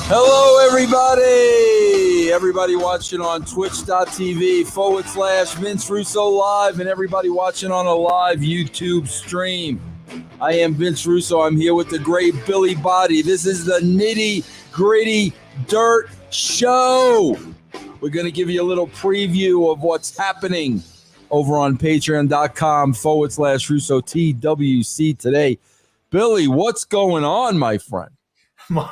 Hello, everybody. Everybody watching on twitch.tv/Vince Russo Live, and everybody watching on a live YouTube stream. I am Vince Russo. I'm here with the great Billy Body. This is the Nitty Gritty Dirt Show. We're going to give you a little preview of what's happening over on patreon.com/Russo TWC today. Billy, what's going on, my friend? My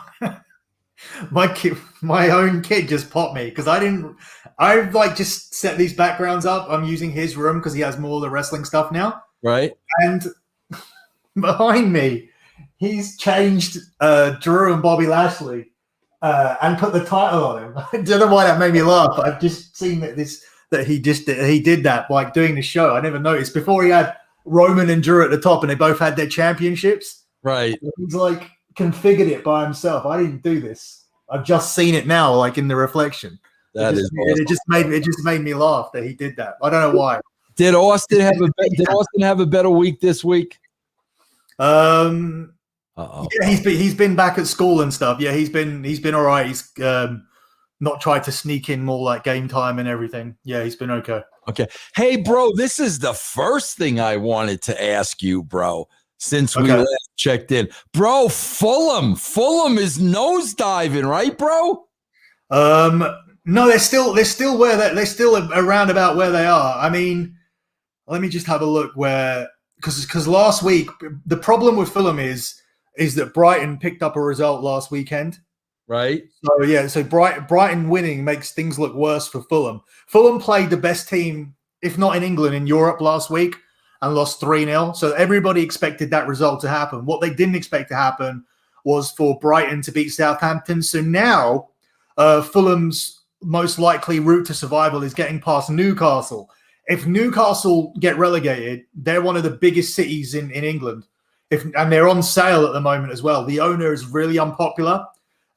own kid just popped me because I've just set these backgrounds up. I'm using his room because he has more of the wrestling stuff now. Right. And behind me, he's changed Drew and Bobby Lashley and put the title on him. I don't know why that made me laugh. I've just seen that he did that like doing the show. I never noticed before. He had Roman and Drew at the top, and they both had their championships. Right. He's like configured it by himself. I didn't do this. I've just seen it now, like in the reflection. It just made me laugh that he did that. I don't know why. Did Austin have a better week this week? Yeah, he's been back at school and stuff. Yeah, he's been all right. He's not tried to sneak in more like game time and everything. Yeah, he's been okay. Okay. Hey, bro, this is the first thing I wanted to ask you, bro. Since we last checked in, bro, Fulham is nosediving, right, bro? No, they're still around about where they are. I mean, let me just have a look because last week the problem with Fulham is that Brighton picked up a result last weekend, right? So yeah, so Brighton winning makes things look worse for Fulham. Fulham played the best team, if not in England, in Europe last week, and lost 3-0. So everybody expected that result to happen. What they didn't expect to happen was for Brighton to beat Southampton. So now Fulham's most likely route to survival is getting past Newcastle. If Newcastle get relegated, they're one of the biggest cities in England. And they're on sale at the moment as well. The owner is really unpopular.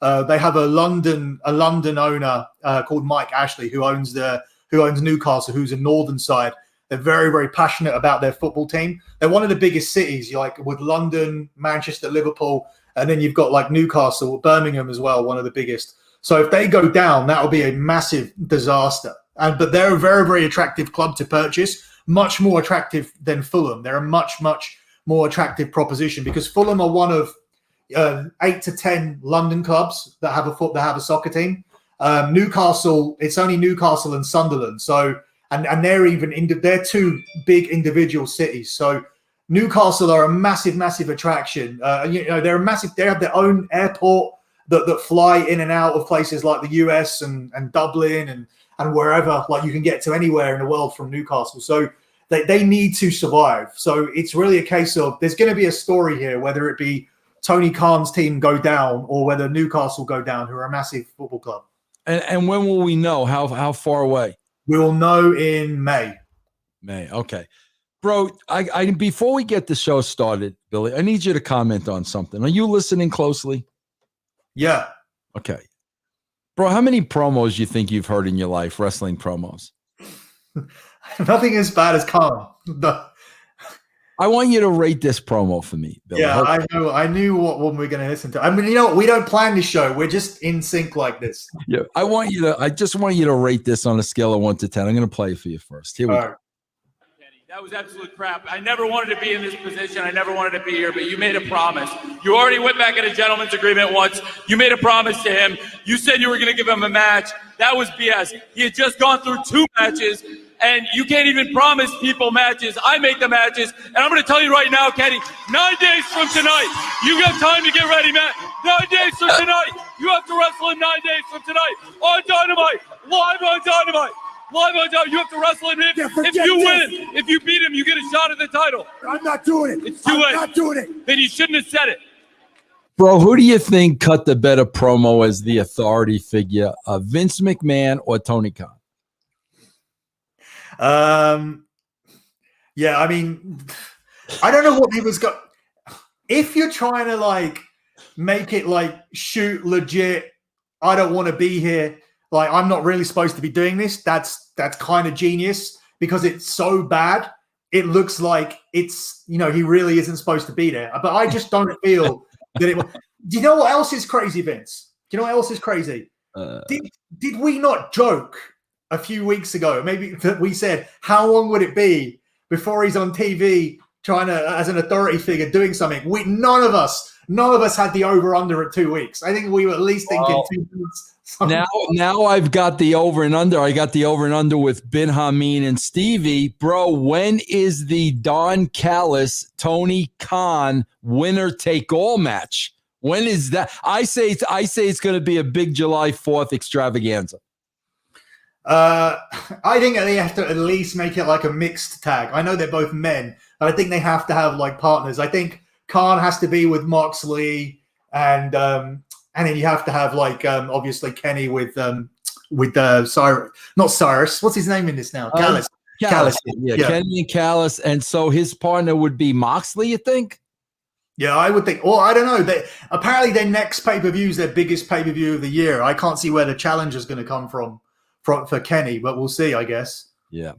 They have a London owner called Mike Ashley who owns Newcastle, who's a northern side. They're very, very passionate about their football team. They're one of the biggest cities, like with London, Manchester, Liverpool, and then you've got like Newcastle, Birmingham as well, one of the biggest. So if they go down, that will be a massive disaster. But they're a very, very attractive club to purchase, much more attractive than Fulham. They're a much, much more attractive proposition because Fulham are one of 8 to 10 London clubs that have a soccer team. Newcastle, it's only Newcastle and Sunderland. So and they're two big individual cities. So Newcastle are a massive, massive attraction. They're massive. They have their own airport that fly in and out of places like the US and Dublin and wherever. Like you can get to anywhere in the world from Newcastle. So they need to survive. So it's really a case of there's going to be a story here, whether it be Tony Khan's team go down or whether Newcastle go down, who are a massive football club. And when will we know? How far away? We will know in May. May, okay. Bro, I before we get the show started, Billy, I need you to comment on something. Are you listening closely? Yeah. Okay. Bro, how many promos you think you've heard in your life, wrestling promos? Nothing as bad as Khan. I want you to rate this promo for me, Billy. Yeah, I know. I knew what one we're going to listen to. I mean, we don't plan this show. We're just in sync like this. Yeah, I just want you to rate this on a scale of 1 to 10. I'm going to play it for you first. Here we go. That was absolute crap. I never wanted to be in this position. I never wanted to be here, but you made a promise. You already went back in a gentleman's agreement once. You made a promise to him. You said you were going to give him a match. That was BS. He had just gone through 2 matches, and you can't even promise people matches. I make the matches, and I'm going to tell you right now, Kenny, 9 days from tonight, you got time to get ready, man. 9 days from tonight, you have to wrestle in 9 days from tonight on Dynamite, live on Dynamite. Live on Dynamite, you have to wrestle him. If you win, if you beat him, you get a shot at the title. I'm not doing it. It's too late. I'm not doing it. Then you shouldn't have said it. Bro, who do you think cut the better promo as the authority figure, Vince McMahon or Tony Khan? Yeah, I mean, I don't know what he was got. if you're trying to like make it like shoot legit, I don't want to be here. Like I'm not really supposed to be doing this. That's kind of genius because it's so bad. It looks like it's, you know, he really isn't supposed to be there. But I just don't feel that it. Do you know what else is crazy, Vince? Do you know what else is crazy? Did we not joke a few weeks ago? Maybe that we said, how long would it be before he's on TV trying to, as an authority figure, doing something? None of us had the over under at 2 weeks. I think we were at least thinking 2 months. Now I've got the over and under. I got the over and under with Bin Hameen and Stevie. Bro, when is the Don Callis, Tony Khan winner take all match? When is that? I say it's going to be a big July 4th extravaganza. I think they have to at least make it like a mixed tag. I know they're both men, but I think they have to have like partners. I think Khan has to be with Moxley, and then you have to have like obviously Kenny with Cyrus, not Cyrus. What's his name in this now? Callis. Callis. Yeah, Kenny and Callis, and so his partner would be Moxley. You think? Yeah, I would think. Or I don't know. Apparently, their next pay-per-view is their biggest pay-per-view of the year. I can't see where the challenge is going to come from for Kenny, but we'll see, I guess. Yeah.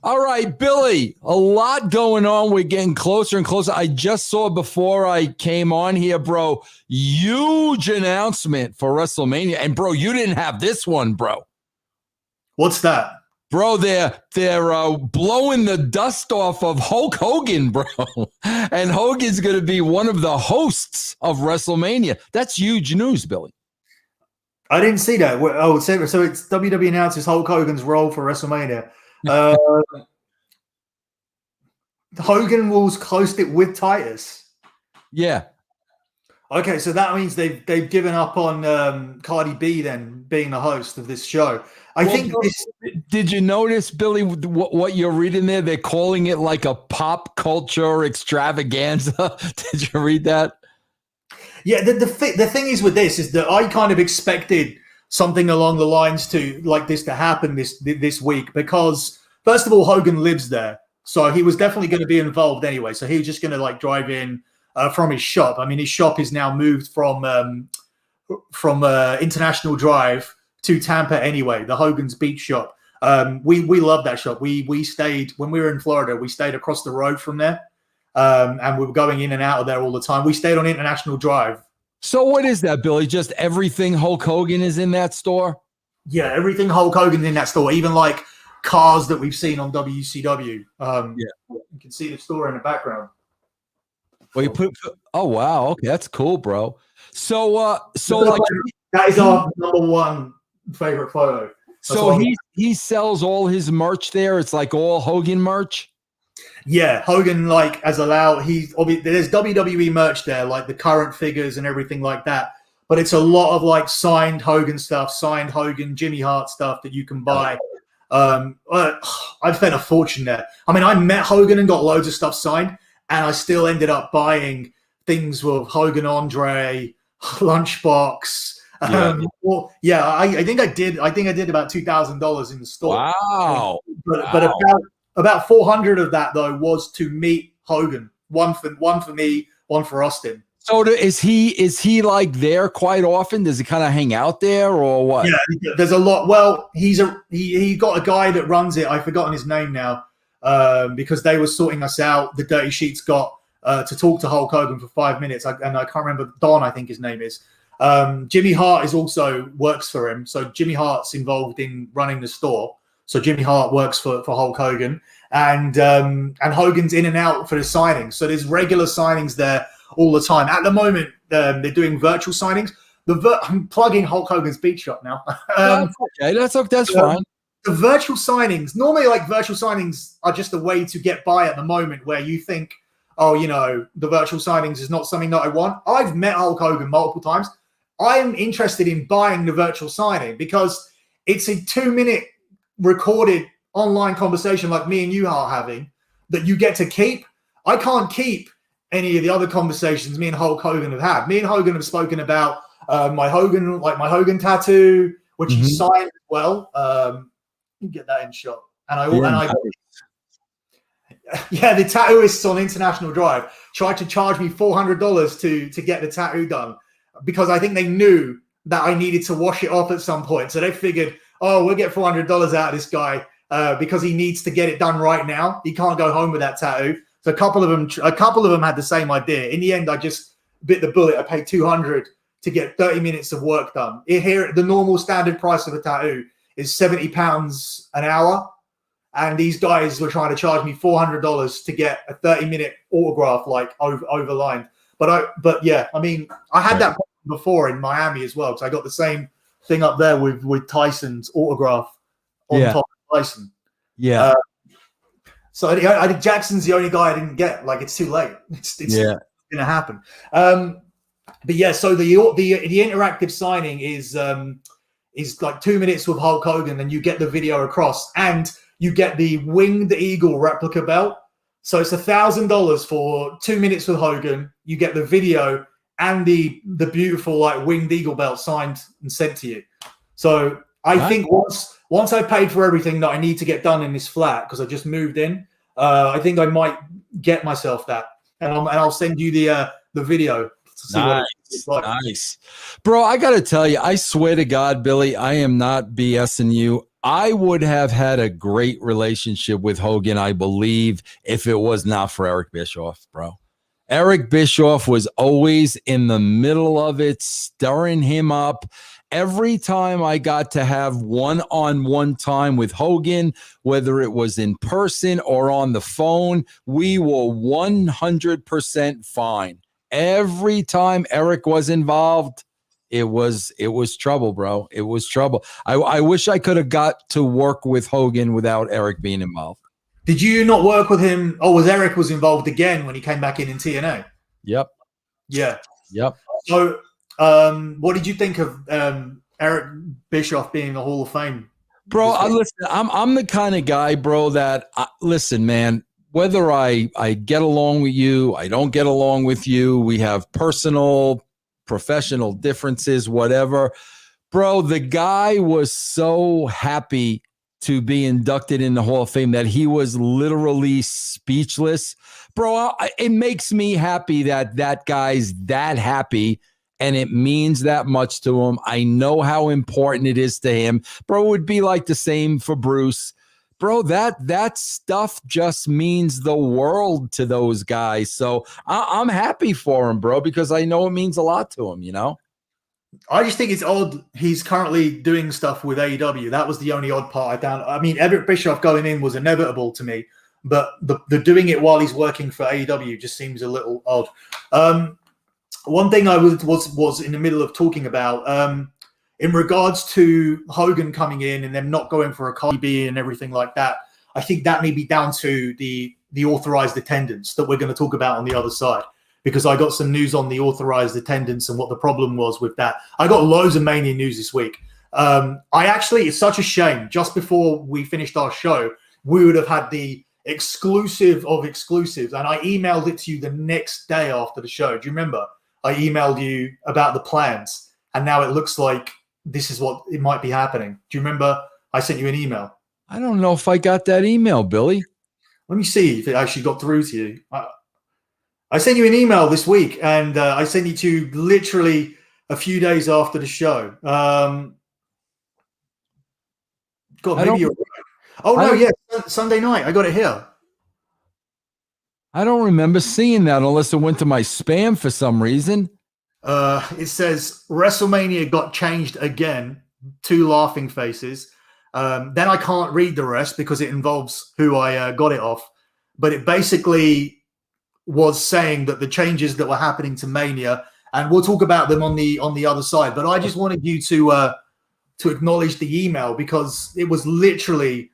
All right, Billy, a lot going on. We're getting closer and closer. I just saw before I came on here, bro, huge announcement for WrestleMania. And, bro, you didn't have this one, bro. What's that? Bro, they're blowing the dust off of Hulk Hogan, bro. And Hogan's going to be one of the hosts of WrestleMania. That's huge news, Billy. I didn't see that. Oh, so it's WWE announces Hulk Hogan's role for WrestleMania. Hogan will host it with Titus. Yeah. Okay, so that means they've given up on Cardi B then being the host of this show. Did you notice, Billy, what you're reading there? They're calling it like a pop culture extravaganza. Did you read that? Yeah, the thing is with this is that I kind of expected something along the lines to like this to happen this week because first of all, Hogan lives there, so he was definitely going to be involved anyway. So he was just going to like drive in from his shop. I mean, his shop is now moved from International Drive to Tampa anyway. The Hogan's Beach shop. We love that shop. We stayed when we were in Florida. We stayed across the road from there. And we were going in and out of there all the time. We stayed on International Drive. So what is that, Billy? Just everything Hulk Hogan is in that store? Yeah, everything Hulk Hogan in that store, even like cars that we've seen on WCW. You can see the store in the background. Well, oh wow, okay, that's cool, bro. So like that is our number one favorite photo. So he sells all his merch there. It's like all Hogan merch. Yeah, Hogan like as allowed. There's WWE merch there, like the current figures and everything like that. But it's a lot of like signed Hogan stuff, signed Hogan, Jimmy Hart stuff that you can buy. I've spent a fortune there. I mean, I met Hogan and got loads of stuff signed, and I still ended up buying things with Hogan, Andre, Lunchbox. I think I did about $2,000 in the store. Wow! But about 400 of that though was to meet Hogan. One for me, one for Austin. So is he like there quite often? Does he kind of hang out there or what? Yeah, there's a lot. Well, he got a guy that runs it. I've forgotten his name now because they were sorting us out. The Dirty Sheets got to talk to Hulk Hogan for 5 minutes, and I can't remember. Don, I think his name is. Jimmy Hart also works for him. So Jimmy Hart's involved in running the store. So Jimmy Hart works for Hulk Hogan, and Hogan's in and out for the signings. So there's regular signings there all the time. At the moment, they're doing virtual signings. I'm plugging Hulk Hogan's Beach Shop now. That's okay. That's fine. The virtual signings, normally like virtual signings are just a way to get by at the moment where you think, oh, you know, the virtual signings is not something that I want. I've met Hulk Hogan multiple times. I'm interested in buying the virtual signing because it's a 2-minute recorded online conversation like me and you are having that you get to keep. I can't keep any of the other conversations me and Hulk Hogan have had. Me and Hogan have spoken about my Hogan tattoo, which he signed as well. You get that in shot. Yeah, the tattooists on International Drive tried to charge me $400 to get the tattoo done because I think they knew that I needed to wash it off at some point. So they figured, oh, we'll get $400 out of this guy because he needs to get it done right now. He can't go home with that tattoo. So a couple of them had the same idea. In the end, I just bit the bullet. I paid $200 to get 30 minutes of work done. Here, the normal standard price of a tattoo is £70 an hour. And these guys were trying to charge me $400 to get a 30-minute autograph, like overlined. But yeah, I mean, I had that before in Miami as well, because I got the same thing up there with Tyson's autograph on top of Tyson. Yeah. So I did. Jackson's the only guy I didn't get. Like, it's too late. It's gonna happen. But yeah, so the interactive signing is like 2 minutes with Hulk Hogan, and you get the video across, and you get the Winged Eagle replica belt. So it's $1,000 for 2 minutes with Hogan. You get the video and the beautiful like Winged Eagle belt signed and sent to you. So I think once I paid for everything that I need to get done in this flat, because I just moved in, I think I might get myself that, and I'll send you the video. Nice, bro. I gotta tell you, I swear to God, Billy, I am not BSing you. I would have had a great relationship with Hogan, I believe, if it was not for Eric Bischoff, bro. Eric Bischoff was always in the middle of it, stirring him up. Every time I got to have one-on-one time with Hogan, whether it was in person or on the phone, we were 100% fine. Every time Eric was involved, it was trouble, bro. It was trouble. I wish I could have got to work with Hogan without Eric being involved. Did you not work with him? Oh, was Eric involved again when he came back in TNA? Yep. Yeah. Yep. So, what did you think of Eric Bischoff being a Hall of Fame? Bro, listen, I'm the kind of guy, bro, that listen, man. Whether I get along with you, I don't get along with you, we have personal, professional differences, whatever. Bro, the guy was so happy to be inducted in the Hall of Fame that he was literally speechless. Bro, it makes me happy that guy's that happy and it means that much to him. I know how important it is to him. Bro, it would be like the same for Bruce. Bro, that stuff just means the world to those guys. So I'm happy for him, bro, because I know it means a lot to him, you know? I just think it's odd he's currently doing stuff with AEW. That was the only odd part I mean, Eric Bischoff going in was inevitable to me, but the doing it while he's working for AEW just seems a little odd. One thing I was in the middle of talking about, in regards to Hogan coming in and them not going for a Cardi and everything like that, I think that may be down to the authorized attendance that we're going to talk about on the other side, because I got some news on the authorized attendance and what the problem was with that. I got loads of Mania news this week. It's such a shame. Just before we finished our show, we would have had the exclusive of exclusives, and I emailed it to you the next day after the show. Do you remember? I emailed you about the plans, and now it looks like this is what it might be happening. Do you remember I sent you an email? I don't know if I got that email, Billy. Let me see if it actually got through to you. I sent you an email this week, and I sent it to you literally a few days after the show. God, maybe you're right. Oh, no, yeah, Sunday night. I got it here. I don't remember seeing that unless it went to my spam for some reason. It says WrestleMania got changed again, 2 laughing faces. Then I can't read the rest because it involves who I got it off. But it basically was saying that the changes that were happening to Mania, and we'll talk about them on the other side. But I just wanted you to acknowledge the email, because it was literally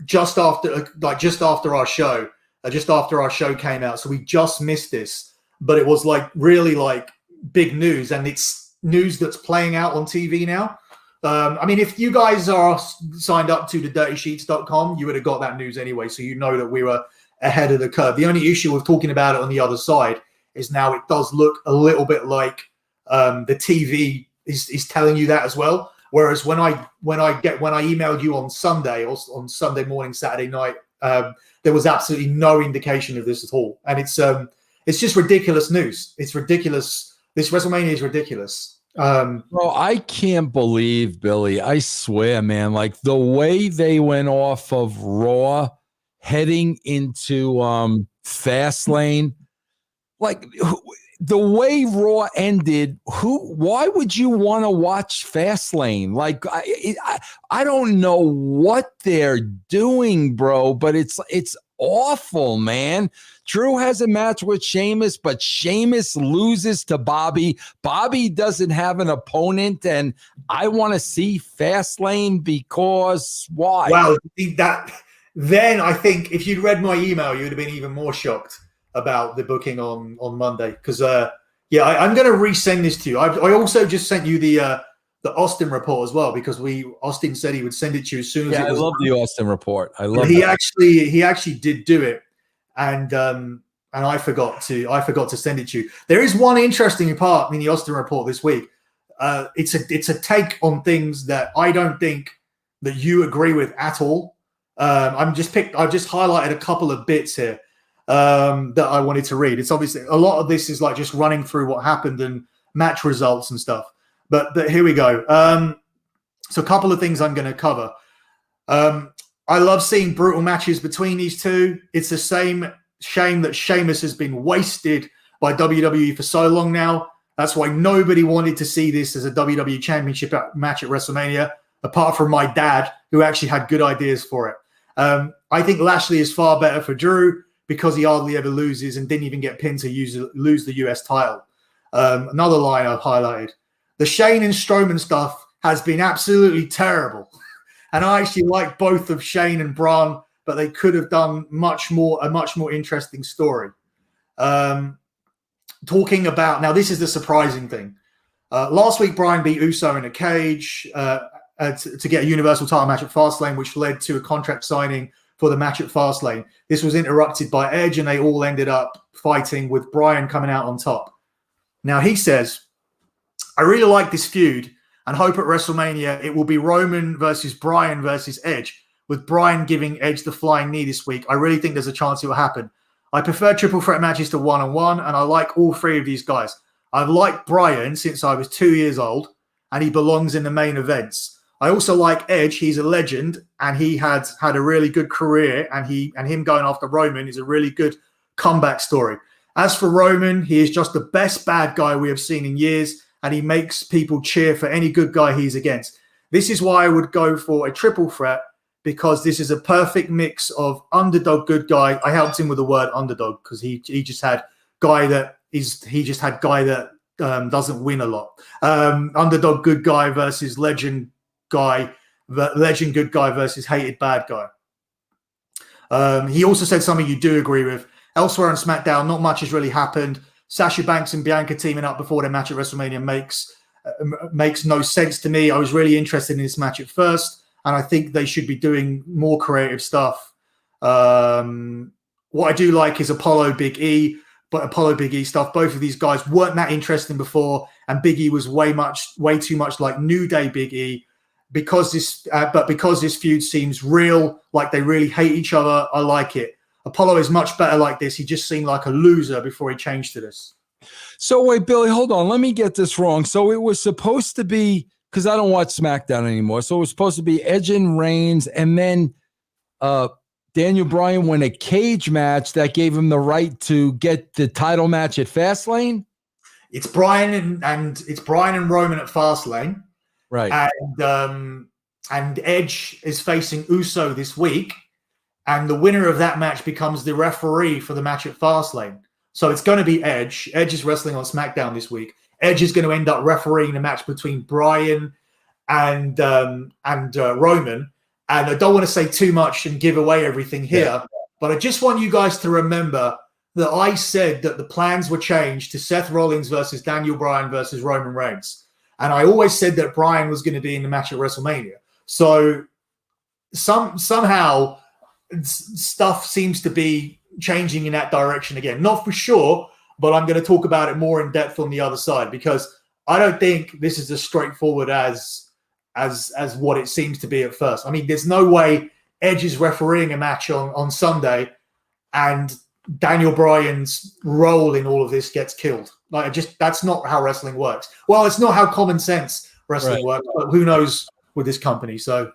just after our show. Just after our show came out. So we just missed this, but it was like really like big news, and it's news that's playing out on TV now. I mean, if you guys are signed up to the dirtysheets.com, you would have got that news anyway. So you know that we were ahead of the curve. The only issue with talking about it on the other side is now it does look a little bit like the TV is telling you that as well. Whereas when I emailed you on Sunday or on Sunday morning, Saturday night, there was absolutely no indication of this at all. And it's just ridiculous news. It's ridiculous. This WrestleMania is ridiculous. Bro, I can't believe, Billy, I swear, man, like the way they went off of Raw heading into Fastlane, like the way Raw ended, why would you want to watch Fastlane? Like, I don't know what they're doing, bro, but it's awful, man. Drew has a match with Sheamus, but Sheamus loses to Bobby. Bobby doesn't have an opponent, and I want to see Fastlane because why? Wow, then I think if you'd read my email, you would have been even more shocked about the booking on Monday. Because I'm going to resend this to you. I also just sent you the Austin report as well, because Austin said he would send it to you as soon as. Yeah, I love the Austin report. I love. He actually did do it, and I forgot to send it to you. There is one interesting part in the Austin report this week. It's a take on things that I don't think that you agree with at all. I've just highlighted a couple of bits here that I wanted to read. It's obviously a lot of this is like just running through what happened and match results and stuff. But here we go. So a couple of things I'm going to cover. I love seeing brutal matches between these two. It's the same shame that Sheamus has been wasted by WWE for so long now. That's why nobody wanted to see this as a WWE Championship match at WrestleMania, apart from my dad, who actually had good ideas for it. I think Lashley is far better for Drew because he hardly ever loses and didn't even get pinned to lose the US title. Another line I've highlighted. The Shane and Strowman stuff has been absolutely terrible. And I actually like both of Shane and Braun, but they could have done a much more interesting story. Talking about, now this is the surprising thing. Last week, Bryan beat Uso in a cage to get a Universal title match at Fastlane, which led to a contract signing for the match at Fastlane. This was interrupted by Edge, and they all ended up fighting with Bryan coming out on top. Now he says, I really like this feud and hope at WrestleMania it will be Roman versus Bryan versus Edge, with Bryan giving Edge the flying knee this week. I really think there's a chance it will happen. I prefer triple threat matches to one-on-one, and I like all three of these guys. I've liked Bryan since I was 2 years old, and he belongs in the main events. I also like Edge. He's a legend, and he had a really good career, and him going after Roman is a really good comeback story. As for Roman, he is just the best bad guy we have seen in years, and he makes people cheer for any good guy he's against. This is why I would go for a triple threat, because this is a perfect mix of underdog good guy. I helped him with the word underdog because he just had guy that doesn't win a lot. Underdog good guy versus legend good guy versus hated bad guy. He also said something you do agree with. Elsewhere on SmackDown, not much has really happened. Sasha Banks and Bianca teaming up before their match at WrestleMania makes no sense to me. I was really interested in this match at first, and I think they should be doing more creative stuff. What I do like is Apollo Big E, but Apollo Big E stuff. Both of these guys weren't that interesting before, and Big E was way too much like New Day Big E. Because this feud seems real, like they really hate each other, I like it. Apollo is much better like this. He just seemed like a loser before he changed to this. So wait, Billy, hold on. Let me get this wrong. So it was supposed to be, because I don't watch SmackDown anymore. So it was supposed to be Edge and Reigns, and then Daniel Bryan won a cage match that gave him the right to get the title match at Fastlane. It's Bryan and Roman at Fastlane, right? And Edge is facing Uso this week. And the winner of that match becomes the referee for the match at Fastlane. So it's going to be Edge. Edge is wrestling on SmackDown this week. Edge is going to end up refereeing the match between Bryan and Roman. And I don't want to say too much and give away everything here, but I just want you guys to remember that I said that the plans were changed to Seth Rollins versus Daniel Bryan versus Roman Reigns. And I always said that Bryan was going to be in the match at WrestleMania. So somehow stuff seems to be changing in that direction again. Not for sure, but I'm going to talk about it more in depth on the other side, because I don't think this is as straightforward as what it seems to be at first. I mean, there's no way Edge is refereeing a match on Sunday and Daniel Bryan's role in all of this gets killed. Like, that's not how wrestling works. Well, it's not how common sense wrestling works, but who knows with this company. So,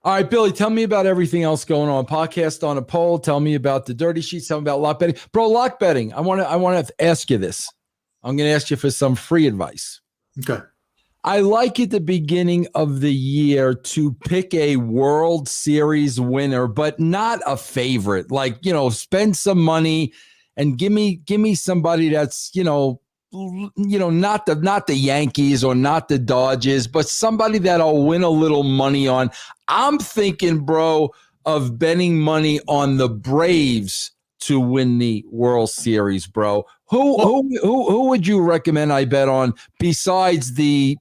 all right, Billy, tell me about everything else going on. Podcast on a poll. Tell me about the dirty sheets. Tell me about lock betting. Bro, lock betting. I want to ask you this. I'm going to ask you for some free advice. Okay. I like at the beginning of the year to pick a World Series winner, but not a favorite. Like, spend some money and give me somebody that's, not the Yankees or not the Dodgers, but somebody that I'll win a little money on. I'm thinking, bro, of betting money on the Braves to win the World Series, bro. Who would you recommend I bet on besides the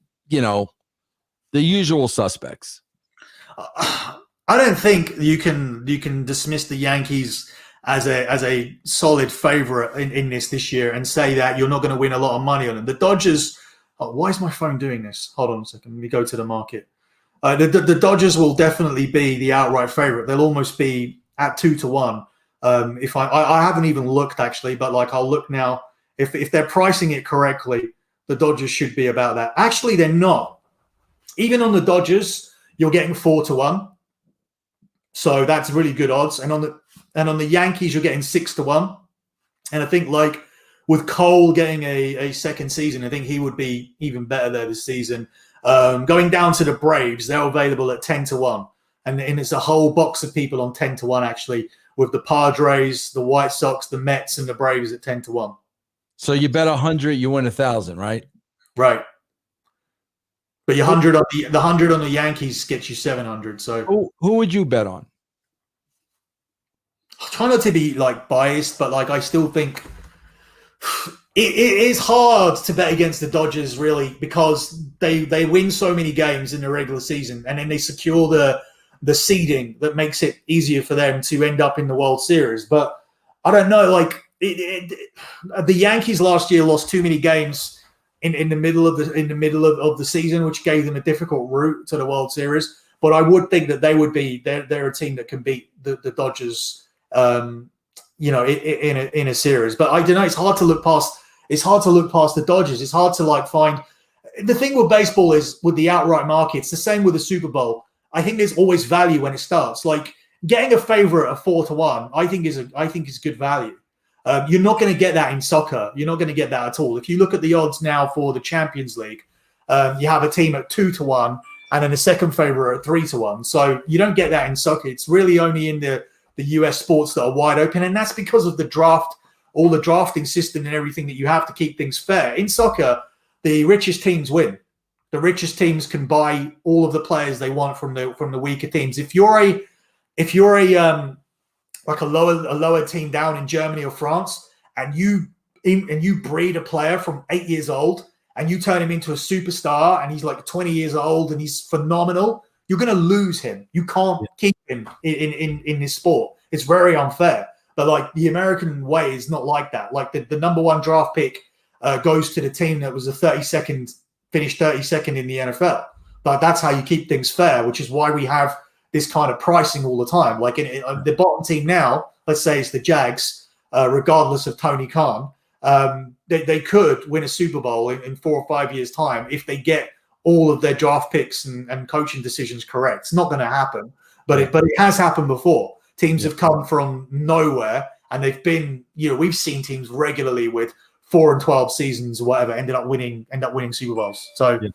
usual suspects? I don't think you can dismiss the Yankees as a solid favorite in this year and say that you're not going to win a lot of money on them. The Dodgers. Oh, why is my phone doing this? Hold on a second. Let me go to the market. The Dodgers will definitely be the outright favorite. They'll almost be at 2-1. If I haven't even looked actually, but like I'll look now. If they're pricing it correctly, the Dodgers should be about that. Actually, they're not. Even on the Dodgers, you're getting 4-1. So that's really good odds. And on the Yankees, you're getting 6-1. And I think like with Cole getting a second season, I think he would be even better there this season. Going down to the Braves, they're available at 10-1. And it's a whole box of people on 10-1 actually, with the Padres, the White Sox, the Mets, and the Braves at 10-1. So you bet 100, you win 1,000, right? Right. But your 100 on the 100 on the Yankees gets you 700. So who would you bet on? I try not to be like biased, but like I still think it is hard to bet against the Dodgers really, because they win so many games in the regular season and then they secure the seeding that makes it easier for them to end up in the World Series. But I don't know, like the Yankees last year lost too many games in the middle of the season, which gave them a difficult route to the World Series. But I would think that they're a team that can beat the Dodgers, in a series. But I don't know. It's hard to look past the Dodgers. It's hard to like find. The thing with baseball is with the outright market. It's the same with the Super Bowl. I think there's always value when it starts. Like getting a favorite at 4-1, I think is good value. You're not going to get that in soccer. You're not going to get that at all. If you look at the odds now for the Champions League, you have a team at 2-1 and then a second favorite at 3-1. So you don't get that in soccer. It's really only in the US sports that are wide open, and that's because of the draft, all the drafting system and everything that you have to keep things fair. In soccer, the richest teams win. The richest teams can buy all of the players they want from the weaker teams. If you're a lower team down in Germany or France, and you breed a player from 8 years old and you turn him into a superstar and he's like 20 years old and he's phenomenal, you're going to lose him. You can't keep him in this sport. It's very unfair. But like the American way is not like that. Like the number one draft pick goes to the team that was finished 32nd in the NFL. But that's how you keep things fair, which is why we have this kind of pricing all the time. Like in the bottom team now, let's say it's the Jags, regardless of Tony Khan, they could win a Super Bowl in 4 or 5 years' time if they get all of their draft picks and coaching decisions correct. It's not going to happen, but it has happened before. Teams have come from nowhere and they've been, we've seen teams regularly with 4-12 seasons or whatever end up winning Super Bowls. So. Yeah.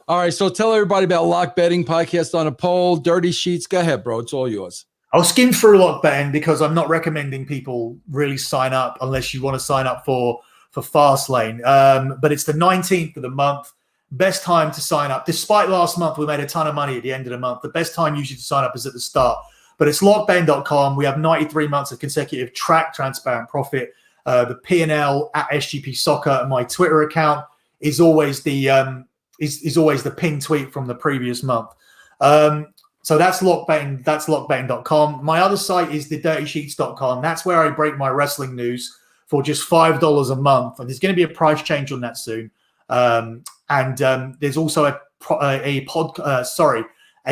All right, so tell everybody about Lock Betting, podcast on a poll, Dirty Sheets. Go ahead, bro. It's all yours. I'll skim through Lock Betting because I'm not recommending people really sign up unless you want to sign up for Fastlane. But it's the 19th of the month. Best time to sign up. Despite last month, we made a ton of money at the end of the month. The best time usually to sign up is at the start. But it's lockbetting.com. We have 93 months of consecutive track transparent profit. The P&L at SGP Soccer and my Twitter account is always the is always the pinned tweet from the previous month. So that's lockbetting. That's lockbetting.com. My other site is thedirtysheets.com. That's where I break my wrestling news for just $5 a month. And there's going to be a price change on that soon. There's also a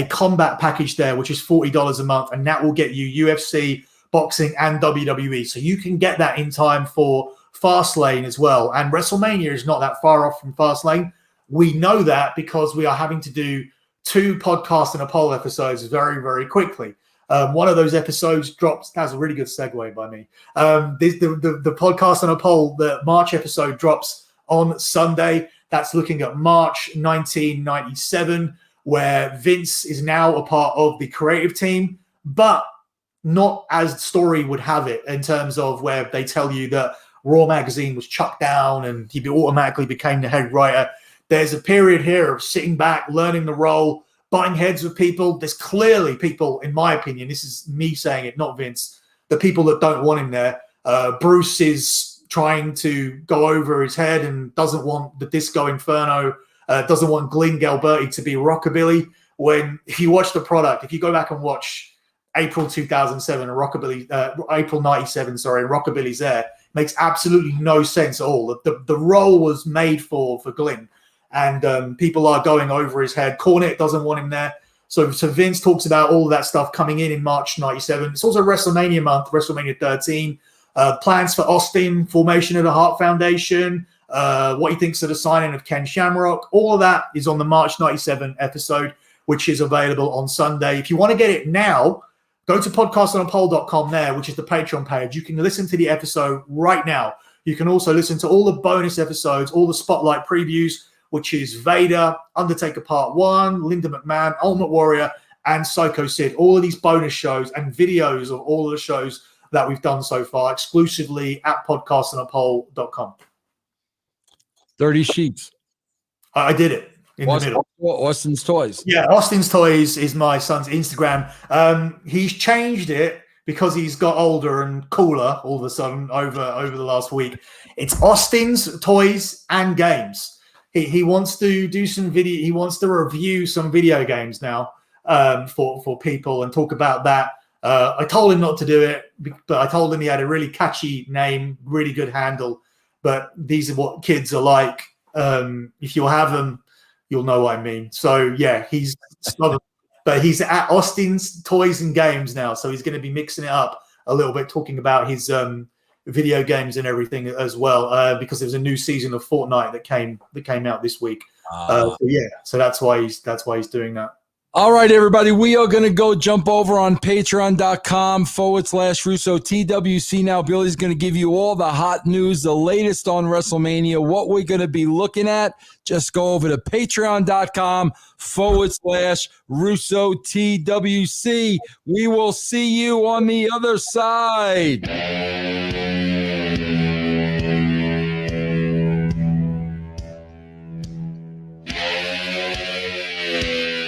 combat package there, which is $40 a month. And that will get you UFC boxing and WWE. So you can get that in time for Fastlane as well. And WrestleMania is not that far off from Fastlane. We know that because we are having to do 2 podcast and a poll episodes very, very quickly. One of those episodes drops. That's a really good segue by me. The podcast and a poll, the March episode drops on Sunday. That's looking at March 1997, where Vince is now a part of the creative team, but not as story would have it in terms of where they tell you that Raw magazine was chucked down and he automatically became the head writer. There's a period here of sitting back, learning the role, butting heads with people. There's clearly people, in my opinion, this is me saying it, not Vince, the people that don't want him there. Bruce is trying to go over his head and doesn't want the Disco Inferno, doesn't want Glenn Galberti to be Rockabilly. When, if you watch the product, if you go back and watch April 2007 and April 97, and Rockabilly's there, makes absolutely no sense at all. The role was made for Glenn. And people are going over his head. Cornette doesn't want him there. So Vince talks about all of that stuff coming in March 97. It's also WrestleMania month, WrestleMania 13. Plans for Austin, formation of the Hart Foundation, what he thinks of the signing of Ken Shamrock. All of that is on the March 97 episode, which is available on Sunday. If you want to get it now, go to podcastonapoll.com there, which is the Patreon page. You can listen to the episode right now. You can also listen to all the bonus episodes, all the spotlight previews, which is Vader, Undertaker Part 1, Linda McMahon, Ultimate Warrior, and Psycho Sid. All of these bonus shows and videos of all of the shows that we've done so far exclusively at podcastonapoll.com. 30 sheets. I did it in the middle. Austin's Toys. Yeah, Austin's Toys is my son's Instagram. He's changed it because he's got older and cooler all of a sudden over the last week. It's Austin's Toys and Games. He wants to do some video. He wants to review some video games now for people and talk about that. I told him not to do it, but I told him he had a really catchy name, really good handle. But these are what kids are like. If you'll have them, you'll know what I mean. So yeah, he's but he's at Austin's Toys and Games now, so he's going to be mixing it up a little bit, talking about his video games and everything as well, because there's a new season of Fortnite that came out this week. So that's why he's doing that. All right, everybody, we are going to go jump over on patreon.com/Russo TWC. Now, Billy's going to give you all the hot news, the latest on WrestleMania, what we're going to be looking at. Just go over to patreon.com/Russo TWC. We will see you on the other side.